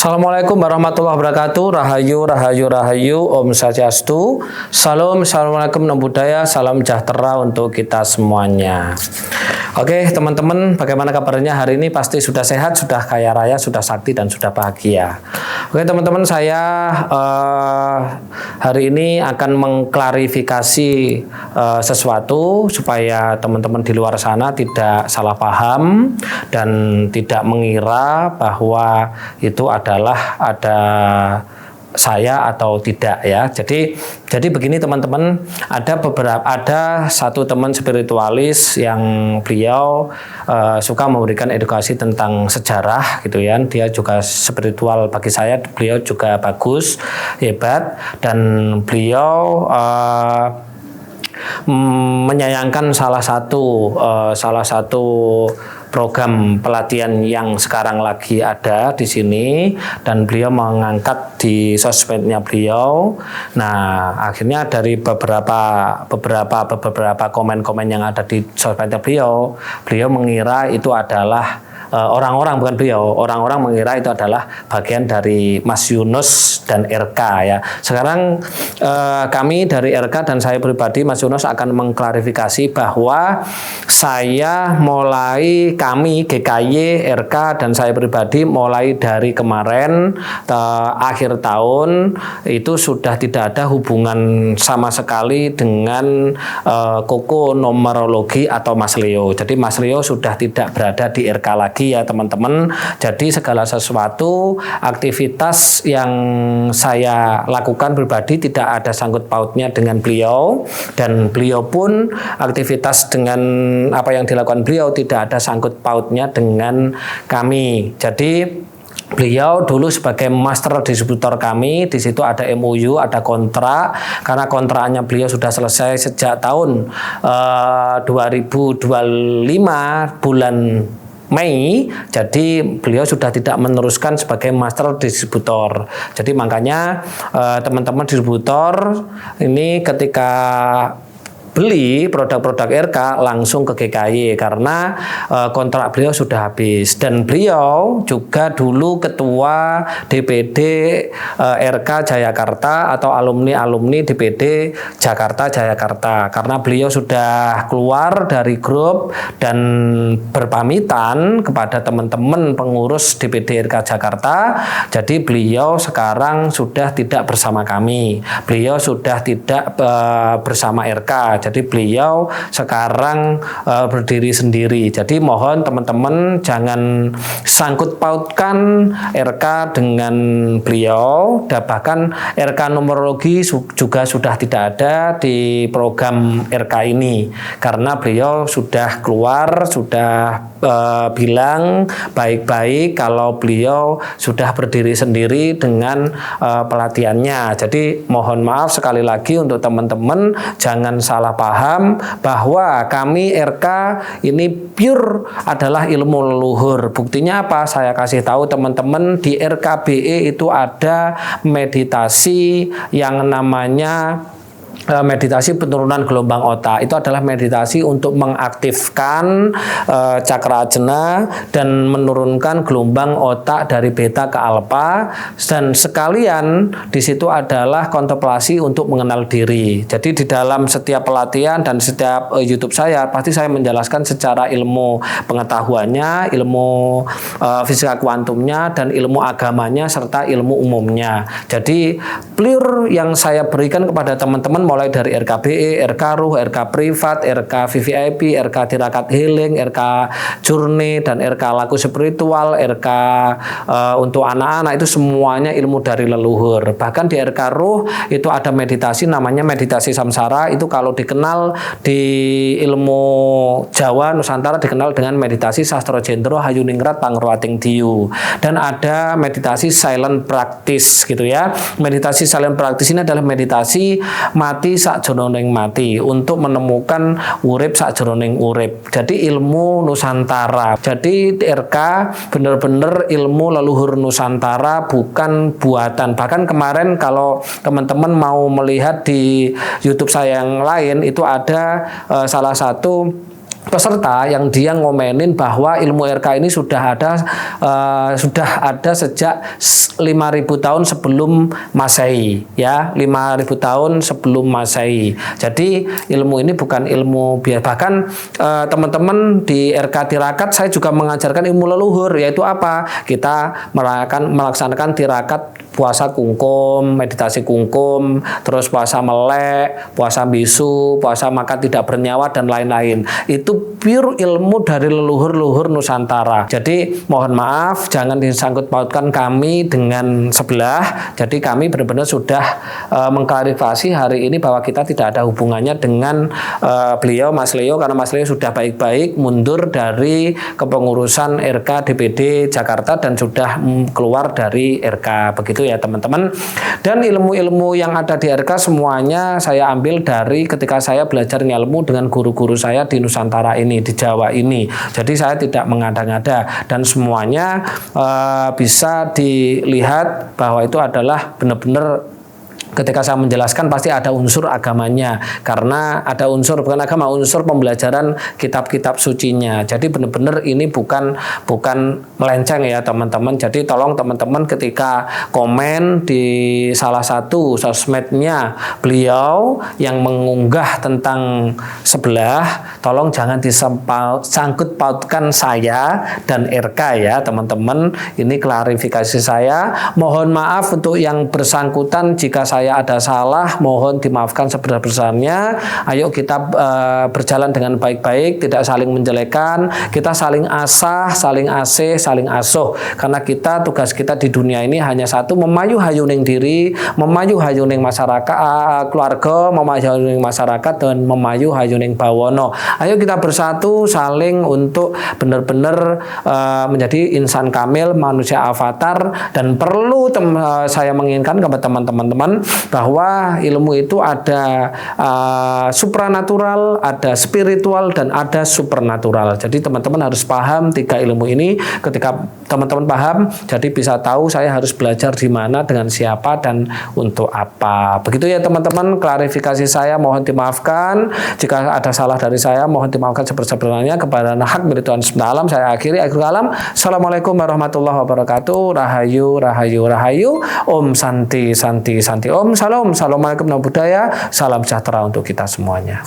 Assalamualaikum warahmatullahi wabarakatuh. Rahayu, rahayu, rahayu. Om Swastiastu. Salam, assalamualaikum, namo buddhaya. Salam sejahtera untuk kita semuanya. Oke, teman-teman, bagaimana kabarnya hari ini? Pasti sudah sehat, sudah kaya raya, sudah sakti, dan sudah bahagia. Oke, teman-teman, saya hari ini akan mengklarifikasi sesuatu supaya teman-teman di luar sana tidak salah paham dan tidak mengira bahwa itu adalah ada saya atau tidak ya. Jadi begini teman-teman, ada satu teman spiritualis yang beliau suka memberikan edukasi tentang sejarah gitu ya. Dia juga spiritual bagi saya, beliau juga bagus, hebat, dan beliau menyayangkan salah satu program pelatihan yang sekarang lagi ada di sini, dan beliau mengangkat di sosmednya beliau. Nah, akhirnya dari beberapa komen-komen yang ada di sosmednya beliau mengira itu adalah orang-orang mengira itu adalah bagian dari Mas Yunus dan RK ya. Sekarang kami dari RK dan saya pribadi, Mas Yunus, akan mengklarifikasi bahwa kami GKY, RK, dan saya pribadi mulai dari kemarin akhir tahun itu sudah tidak ada hubungan sama sekali dengan koko numerologi atau Mas Leo. Jadi Mas Leo sudah tidak berada di RK lagi ya teman-teman. Jadi segala sesuatu aktivitas yang saya lakukan pribadi tidak ada sangkut pautnya dengan beliau, dan beliau pun aktivitas dengan apa yang dilakukan beliau tidak ada sangkut pautnya dengan kami. Jadi beliau dulu sebagai master distributor kami, di situ ada MOU, ada kontrak, karena kontraknya beliau sudah selesai sejak tahun 2025 bulan Mei, jadi beliau sudah tidak meneruskan sebagai master distributor. Jadi makanya teman-teman distributor ini ketika beli produk-produk RK langsung ke GKY karena kontrak beliau sudah habis, dan beliau juga dulu ketua DPD RK Jayakarta atau alumni DPD Jakarta, karena beliau sudah keluar dari grup dan berpamitan kepada teman-teman pengurus DPD RK Jakarta. Jadi beliau sekarang sudah tidak bersama kami, beliau sudah tidak bersama RK. Jadi beliau sekarang berdiri sendiri. Jadi mohon teman-teman jangan sangkut pautkan RK dengan beliau. Bahkan RK numerologi juga sudah tidak ada di program RK ini, karena beliau sudah keluar, sudah bilang baik-baik kalau beliau sudah berdiri sendiri dengan pelatihannya. Jadi mohon maaf sekali lagi untuk teman-teman, jangan salah paham bahwa kami RK ini pure adalah ilmu leluhur. Buktinya apa? Saya kasih tahu teman-teman, di RKBE itu ada meditasi yang namanya meditasi penurunan gelombang otak. Itu adalah meditasi untuk mengaktifkan cakra ajna dan menurunkan gelombang otak dari beta ke alfa, dan sekalian di situ adalah kontemplasi untuk mengenal diri. Jadi di dalam setiap pelatihan dan setiap YouTube saya pasti saya menjelaskan secara ilmu pengetahuannya, ilmu fisika kuantumnya, dan ilmu agamanya serta ilmu umumnya. Jadi pure yang saya berikan kepada teman-teman mulai dari RKBE, RK Ruh, RK Privat, RK VVIP, RK Tirakat Healing, RK Journey, dan RK Laku Spiritual, RK untuk anak-anak, itu semuanya ilmu dari leluhur. Bahkan di RK Ruh itu ada meditasi namanya meditasi samsara. Itu kalau dikenal di ilmu Jawa Nusantara dikenal dengan meditasi Sastro Jendro Hayuningrat Pangruating Diyu. Dan ada meditasi silent practice gitu ya. Meditasi silent practice ini adalah meditasi mati sakjroning mati, untuk menemukan urip sakjroning urip. Jadi ilmu Nusantara. Jadi RK benar-benar ilmu leluhur Nusantara, bukan buatan. Bahkan kemarin kalau teman-teman mau melihat di YouTube saya yang lain, itu ada salah satu peserta yang dia ngomenin bahwa ilmu RK ini sudah ada sejak 5.000 tahun sebelum Masehi, ya, 5.000 tahun sebelum Masehi. Jadi ilmu ini bukan ilmu biasa. Bahkan teman-teman di RK Tirakat saya juga mengajarkan ilmu leluhur, yaitu apa? Kita melaksanakan tirakat, puasa kungkum, meditasi kungkum, terus puasa melek, puasa bisu, puasa makan tidak bernyawa, dan lain-lain. Itu pure ilmu dari leluhur-leluhur Nusantara. Jadi mohon maaf, jangan disangkut pautkan kami dengan sebelah. Jadi kami benar-benar sudah mengklarifikasi hari ini bahwa kita tidak ada hubungannya dengan beliau, Mas Leo, karena Mas Leo sudah baik-baik mundur dari kepengurusan RK DPD Jakarta dan sudah keluar dari RK. Begitu ya teman-teman. Dan ilmu-ilmu yang ada di RK semuanya saya ambil dari ketika saya belajar ilmu dengan guru-guru saya di Nusantara ini, di Jawa ini. Jadi saya tidak mengada-ngada, dan semuanya bisa dilihat bahwa itu adalah benar-benar ketika saya menjelaskan pasti ada unsur agamanya, karena ada unsur, bukan agama, unsur pembelajaran kitab-kitab sucinya. Jadi benar-benar ini bukan melenceng ya teman-teman. Jadi tolong teman-teman ketika komen di salah satu sosmednya beliau yang mengunggah tentang sebelah, tolong jangan disangkut pautkan saya dan RK ya teman-teman. Ini klarifikasi saya. Mohon maaf untuk yang bersangkutan jika saya ada salah, mohon dimaafkan sebesar-besarnya. Ayo kita berjalan dengan baik-baik, tidak saling menjelekan, kita saling asah, saling asih, saling asuh. Karena tugas kita di dunia ini hanya satu, memayu hayuning diri, memayu hayuning masyarakat, keluarga, memayu hayuning masyarakat, dan memayu hayuning bawono. Ayo kita bersatu saling untuk benar-benar menjadi insan kamil, manusia avatar. Dan perlu saya menginginkan kepada teman-teman bahwa ilmu itu ada supranatural, ada spiritual, dan ada supernatural. Jadi teman-teman harus paham 3 ilmu ini. Ketika teman-teman paham, jadi bisa tahu saya harus belajar di mana, dengan siapa, dan untuk apa. Begitu ya teman-teman, klarifikasi saya mohon dimaafkan. Jika ada salah dari saya, mohon dimaafkan sebesar-besarnya. Kepada hak milik Tuhan SWT, saya akhiri akhir kalam. Assalamualaikum warahmatullahi wabarakatuh. Rahayu, rahayu, rahayu. Om Santi, Santi, Santi. Om Salam. Assalamualaikum warahmatullahi wabarakatuh. Salam sejahtera untuk kita semuanya.